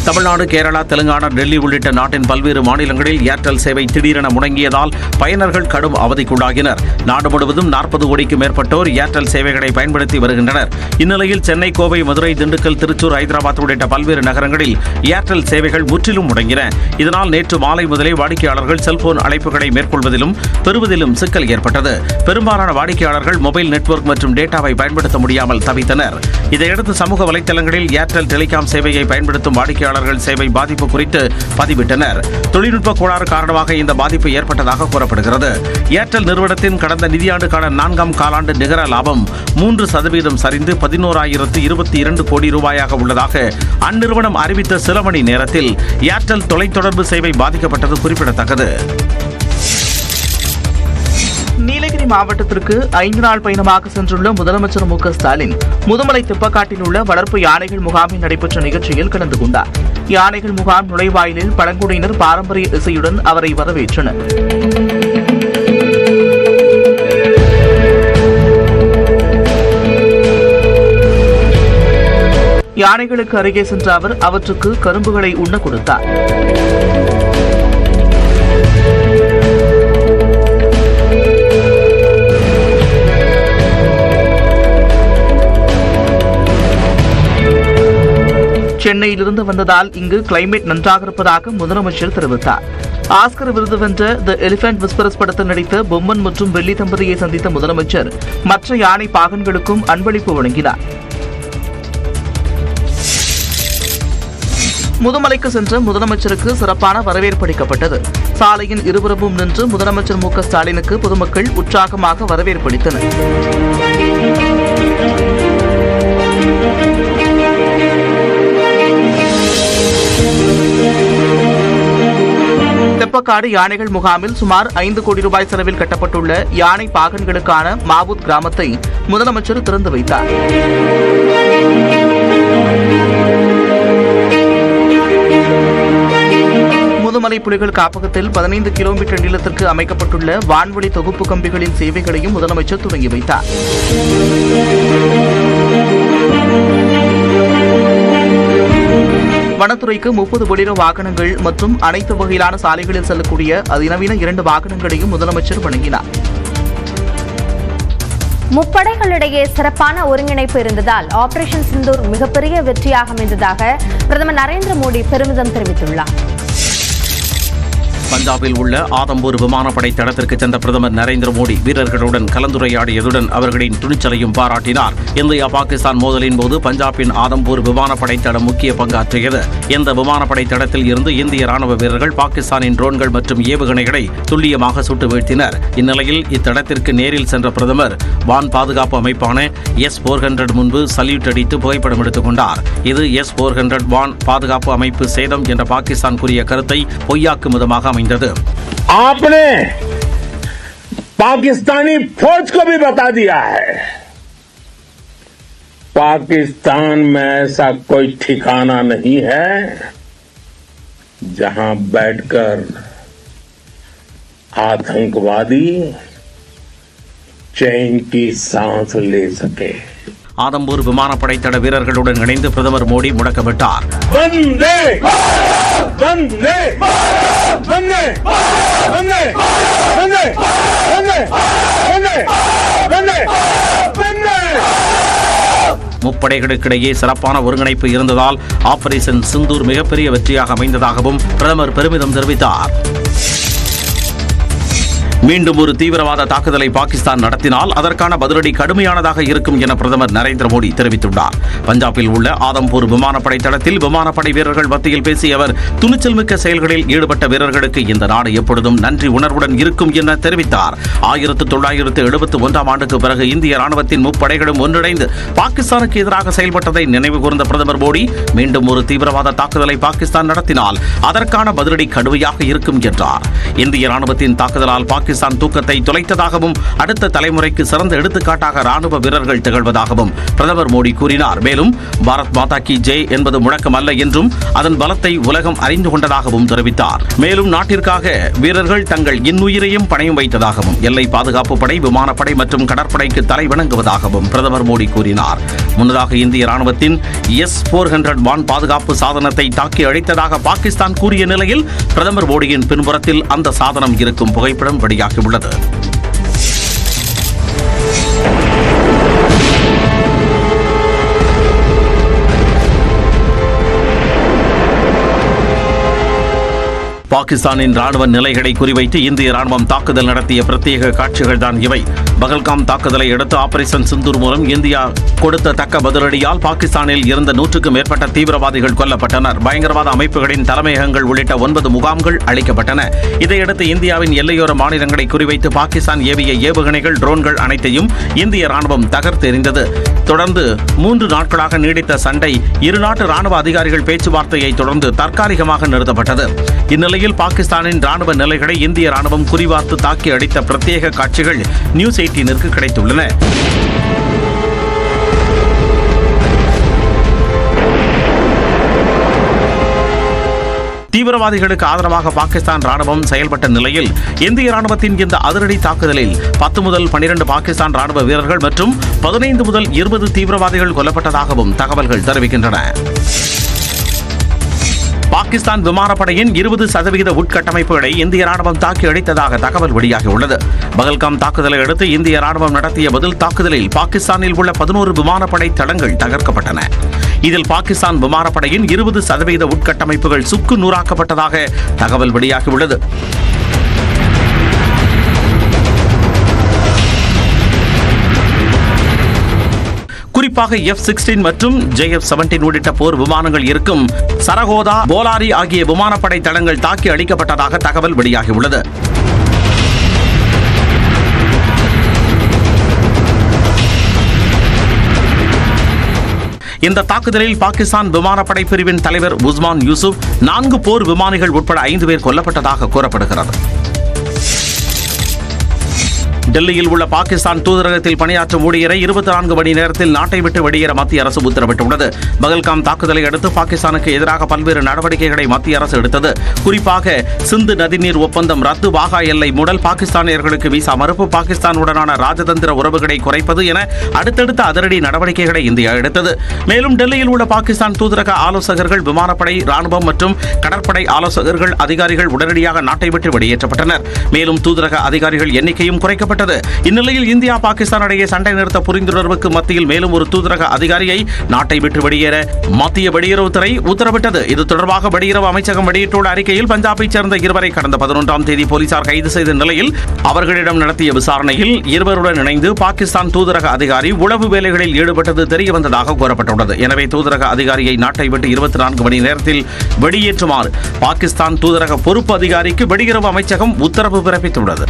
தமிழ்நாடு, கேரளா, தெலுங்கானா, டெல்லி உள்ளிட்ட நாட்டின் பல்வேறு மாநிலங்களில் ஏர்டெல் சேவை திடீரென முடங்கியதால் பயனர்கள் கடும் அவதிக்குள்ளாகினர். நாடு முழுவதும் 40 கோடிக்கும் மேற்பட்டோர் ஏர்டெல் சேவைகளை பயன்படுத்தி வருகின்றனர். இந்நிலையில் சென்னை, கோவை, மதுரை, திண்டுக்கல், திருச்சூர், ஹைதராபாத் உள்ளிட்ட பல்வேறு நகரங்களில் ஏர்டெல் சேவைகள் முற்றிலும் முடங்கின. இதனால் நேற்று மாலை முதலே வாடிக்கையாளர்கள் செல்போன் அழைப்புகளை மேற்கொள்வதிலும் பெறுவதிலும் சிக்கல் ஏற்பட்டது. பெரும்பாலான வாடிக்கையாளர்கள் மொபைல் நெட்வொர்க் மற்றும் டேட்டாவை பயன்படுத்த முடியாமல் தவித்தனர். இதையடுத்து சமூக வலைதளங்களில் ஏர்டெல் டெலிகாம் சேவையை பயன்படுத்தும் வாடிக்கையாளர்கள் சேவை பாதிப்பு குறித்து பதிவிட்டனர். தொழில்நுட்ப கோளாறு காரணமாக இந்த பாதிப்பு ஏற்பட்டதாக கூறப்படுகிறது. ஏர்டெல் நிறுவனத்தின் கடந்த நிதியாண்டுக்கான 4ஆம் காலாண்டு நிகர லாபம் 3% சரிந்து 11,022 கோடி ரூபாயாக உள்ளதாக அந்நிறுவனம் அறிவித்த சில மணி நேரத்தில் ஏர்டெல் தொலைத்தொடர்பு சேவை பாதிக்கப்பட்டது குறிப்பிடத்தக்கது. நீலகிரி மாவட்டத்திற்கு 5 நாள் பயணமாக சென்றுள்ள முதலமைச்சர் மு க ஸ்டாலின் முதுமலை திப்பக்காட்டில் உள்ள வளர்ப்பு யானைகள் முகாமில் நடைபெற்ற நிகழ்ச்சியில் கலந்து கொண்டார். யானைகள் முகாம் நுழைவாயிலில் பழங்குடியினர் பாரம்பரிய இசையுடன் அவரை வரவேற்றனர். யானைகளுக்கு அருகே சென்ற அவர் அவற்றுக்கு கரும்புகளை உண்ண கொடுத்தார். சென்னையிலிருந்து வந்ததால் இங்கு கிளைமேட் நன்றாக இருப்பதாக முதலமைச்சர் தெரிவித்தார். ஆஸ்கர் விருது வென்ற தி எலிபென்ட் விஸ்பரஸ் படத்தில் நடித்த பொம்மன் மற்றும் வெள்ளி தம்பதியை சந்தித்த முதலமைச்சர் மற்ற யானை பாகன்களுக்கும் அன்பளிப்பு வழங்கினார். முதுமலைக்கு சென்ற முதலமைச்சருக்கு சிறப்பான வரவேற்பு அளிக்கப்பட்டது. சாலையின் இருபுறமும் நின்று முதலமைச்சர் மு க ஸ்டாலினுக்கு பொதுமக்கள் உற்சாகமாக வரவேற்பளித்தனர். தெப்பக்காடு யானைகள் முகாமில் சுமார் 5 கோடி ரூபாய் செலவில் கட்டப்பட்டுள்ள யானை பாகன்களுக்கான மாவூத் கிராமத்தை முதலமைச்சர் திறந்து வைத்தார். முதுமலை புலிகள் காப்பகத்தில் 15 கிலோமீட்டர் நீளத்திற்கு அமைக்கப்பட்டுள்ள வான்வழி தொகுப்பு கம்பிகளின் சேவைகளையும் முதலமைச்சர் தொடங்கி வைத்தார். வனத்துறைக்கு 30 பொலிரோ வாகனங்கள் மற்றும் அனைத்து வகையிலான சாலைகளில் செல்லக்கூடிய அதிநவீன 2 வாகனங்களையும் முதலமைச்சர் வழங்கினார். முப்படைகளிடையே சிறப்பான ஒருங்கிணைப்பு இருந்ததால் ஆபரேஷன் சிந்தூர் மிகப்பெரிய வெற்றியாக அமைந்ததாக பிரதமர் நரேந்திர மோடி பெருமிதம் தெரிவித்துள்ளார். பஞ்சாபில் உள்ள ஆதம்பூர் விமானப்படை தளத்திற்கு சென்ற பிரதமர் நரேந்திர மோடி வீரர்களுடன் கலந்துரையாடியதுடன் அவர்களின் துணிச்சலையும் பாராட்டினார். இந்தியா பாகிஸ்தான் மோதலின் போது பஞ்சாபின் ஆதம்பூர் விமானப்படை தளம் முக்கிய பங்காற்றியது. இந்த விமானப்படை தளத்தில் இருந்து இந்திய ராணுவ வீரர்கள் பாகிஸ்தானின் ட்ரோன்கள் மற்றும் ஏவுகணைகளை துல்லியமாக சுட்டு வீழ்த்தினர். இந்நிலையில் இத்தளத்திற்கு நேரில் சென்ற பிரதமர் வான் பாதுகாப்பு அமைப்பான S-400 முன்பு சல்யூட் அடித்து புகைப்படம் எடுத்துக் கொண்டார். இது S-400 வான் பாதுகாப்பு அமைப்பு சேதம் என்ற பாகிஸ்தான் கூறிய கருத்தை பொய்யாக்கும் விதமாக அமைந்தது. आपने पाकिस्तानी फौज को भी बता दिया है, पाकिस्तान में ऐसा कोई ठिकाना नहीं है जहां बैठकर आतंकवादी चैन की सांस ले सके. ஆதம்பூர் விமானப்படை தட வீரர்களுடன் இணைந்து பிரதமர் மோடி முழக்கமிட்டார். वंदे वंदे वंदे वंदे वंदे वंदे वंदे वंदे वंदे. முப்படைகளுக்கிடையே சிறப்பான ஒருங்கிணைப்பு இருந்ததால் ஆபரேஷன் சிந்தூர் மிகப்பெரிய வெற்றியாக அமைந்ததாகவும் பிரதமர் பெருமிதம் தெரிவித்தார். மீண்டும் ஒரு தீவிரவாத தாக்குதலை பாகிஸ்தான் நடத்தினால் அதற்கான பதிலடி கடுமையானதாக இருக்கும் என பிரதமர் நரேந்திர மோடி தெரிவித்துள்ளார். பஞ்சாபில் உள்ள ஆதம்பூர் விமானப்படை தளத்தில் விமானப்படை வீரர்கள் மத்தியில் பேசிய அவர் துணிச்சல் மிக்க செயல்களில் ஈடுபட்ட வீரர்களுக்கு இந்த நாடு எப்பொழுதும் நன்றி உணர்வுடன் இருக்கும் என தெரிவித்தார். 1971ஆம் ஆண்டுக்கு பிறகு இந்திய ராணுவத்தின் முப்படைகளும் ஒன்றிணைந்து பாகிஸ்தானுக்கு எதிராக செயல்பட்டதை நினைவு கூர்ந்த பிரதமர் மோடி மீண்டும் ஒரு தீவிரவாத தாக்குதலை பாகிஸ்தான் நடத்தினால் அதற்கான பதிலடி கடுமையாக இருக்கும் என்றார். இந்திய ராணுவத்தின் தாக்குதலால் பாகிஸ்தான் பாகிஸ்தான் தூக்கத்தை தொலைத்ததாகவும் அடுத்த தலைமுறைக்கு சிறந்த எடுத்துக்காட்டாக ராணுவ வீரர்கள் திகழ்வதாகவும் பிரதமர் மோடி கூறினார். மேலும் பாரத் மாதா கி ஜெய் என்பது முழக்கம் அல்ல என்றும் அதன் பலத்தை உலகம் அறிந்து கொண்டதாகவும் தெரிவித்தார். மேலும் நாட்டிற்காக வீரர்கள் தங்கள் இன்னுயிரையும் பணயம் வைத்ததாகவும் எல்லை பாதுகாப்பு படை, விமானப்படை மற்றும் கடற்படைக்கு தலை வணங்குவதாகவும் பிரதமர் மோடி கூறினார். முன்னதாக இந்திய ராணுவத்தின் S-400 வான் பாதுகாப்பு சாதனத்தை தாக்கி அழித்ததாக பாகிஸ்தான் கூறிய நிலையில் பிரதமர் மோடியின் பின்புறத்தில் அந்த சாதனம் இருக்கும் புகைப்படம் வெளியாகியுள்ளது. பாகிஸ்தானின் ராணுவ நிலைகளை குறிவைத்து இந்திய ராணுவம் தாக்குதல் நடத்திய பிரத்யேக காட்சிகள் தான் இவை. பகல்காம் தாக்குதலை அடுத்து ஆபரேஷன் சிந்தூர் மூலம் இந்தியா கொடுத்த தக்க பதிலடியால் பாகிஸ்தானில் இருந்த 100க்கும் மேற்பட்ட தீவிரவாதிகள் கொல்லப்பட்டனர். பயங்கரவாத அமைப்புகளின் தலைமையகங்கள் உள்ளிட்ட 9 முகாம்கள் அளிக்கப்பட்டன. இதையடுத்து இந்தியாவின் எல்லையோர மாநிலங்களை குறிவைத்து பாகிஸ்தான் ஏவிய ஏவுகணைகள், ட்ரோன்கள் அனைத்தையும் இந்திய ராணுவம் தகர்த்தெறிந்தது. தொடர்ந்து 3 நாட்களாக நீடித்த சண்டை இரு நாட்டு ராணுவ அதிகாரிகள் பேச்சுவார்த்தையை தொடர்ந்து தற்காலிகமாக நிறுத்தப்பட்டது. இந்நிலையில் பாகிஸ்தானின் ராணுவ நிலைகளை இந்திய ராணுவம் குறிவார்த்து தாக்கி அடித்த பிரத்யேக காட்சிகள் நியூஸ் 18ற்கு கிடைத்துள்ளன. தீவிரவாதிகளுக்கு ஆதரவாக பாகிஸ்தான் ராணுவம் செயல்பட்ட நிலையில் இந்திய ராணுவத்தின் இந்த அதிரடி தாக்குதலில் 10 முதல் 12 பாகிஸ்தான் ராணுவ வீரர்கள் மற்றும் 15 முதல் 20 தீவிரவாதிகள் கொல்லப்பட்டதாகவும் தகவல்கள் தெரிவிக்கின்றன. பாகிஸ்தான் விமானப்படையின் 20% உட்கட்டமைப்புகளை இந்திய ராணுவம் தாக்கி அழித்ததாக தகவல் வெளியாகியுள்ளது. பகல்காம் தாக்குதலை அடுத்து இந்திய ராணுவம் நடத்திய பதில் தாக்குதலில் பாகிஸ்தானில் உள்ள 11 விமானப்படை தளங்கள் தகர்க்கப்பட்டன. இதில் பாகிஸ்தான் விமானப்படையின் 20% உட்கட்டமைப்புகள் சுக்கு நூறாக்கப்பட்டதாக தகவல் வெளியாகியுள்ளது. குறிப்பாக F-16 மற்றும் JF-17 உள்ளிட்ட போர் விமானங்கள் இருக்கும் சரகோதா, போலாரி ஆகிய விமானப்படை தளங்கள் தாக்கி அழிக்கப்பட்டதாக தகவல் வெளியாகியுள்ளது. இந்த தாக்குதலில் பாகிஸ்தான் விமானப்படை பிரிவின் தலைவர் உஸ்மான் யூசுப், 4 போர் விமானிகள் உட்பட 5 பேர் கொல்லப்பட்டதாக கூறப்படுகிறது. டெல்லியில் உள்ள பாகிஸ்தான் தூதரகத்தில் பணியாற்றும் ஊழியரை 24 மணி நேரத்தில் நாட்டை விட்டு வெளியேற மத்திய அரசு உத்தரவிட்டுள்ளது. பகல்காம் தாக்குதலை அடுத்து பாகிஸ்தானுக்கு எதிராக பல்வேறு நடவடிக்கைகளை மத்திய அரசு எடுத்தது. குறிப்பாக சிந்து நதிநீர் ஒப்பந்தம் ரத்து, வாகா எல்லை மூடல், பாகிஸ்தானியர்களுக்கு விசா மறுப்பு, பாகிஸ்தானுடனான ராஜதந்திர உறவுகளை குறைப்பது என அடுத்தடுத்த அதிரடி நடவடிக்கைகளை இந்தியா எடுத்தது. மேலும் டெல்லியில் உள்ள பாகிஸ்தான் தூதரக ஆலோசகர்கள், விமானப்படை, ராணுவம் மற்றும் கடற்படை ஆலோசகர்கள், அதிகாரிகள் உடனடியாக நாட்டை விட்டு வெளியேற்றப்பட்டனர். மேலும் தூதரக அதிகாரிகள் எண்ணிக்கையும் குறைக்கப்பட்டது. இந்நிலையில் இந்தியா பாகிஸ்தான் இடையே சண்டை நிறுத்த புரிந்துணர்வுக்கு மத்தியில் மேலும் ஒரு தூதரக அதிகாரியை நாட்டை விட்டு வெளியேற மத்திய வெளியுறவுத்துறை உத்தரவிட்டது. இது தொடர்பாக வெளியுறவு அமைச்சகம் வெளியிட்டுள்ள அறிக்கையில் பஞ்சாபைச் சேர்ந்த இருவரை கடந்த 11ஆம் தேதி போலீசார் கைது செய்த நிலையில் அவர்களிடம் நடத்திய விசாரணையில் இருவருடன் இணைந்து பாகிஸ்தான் தூதரக அதிகாரி உளவு வேலைகளில் ஈடுபட்டது தெரியவந்ததாக கூறப்பட்டுள்ளது. எனவே தூதரக அதிகாரியை நாட்டை விட்டு 24 மணி நேரத்தில் வெளியேற்றுமாறு பாகிஸ்தான் தூதரக பொறுப்பு அதிகாரிக்கு வெளியுறவு அமைச்சகம் உத்தரவு பிறப்பித்துள்ளது.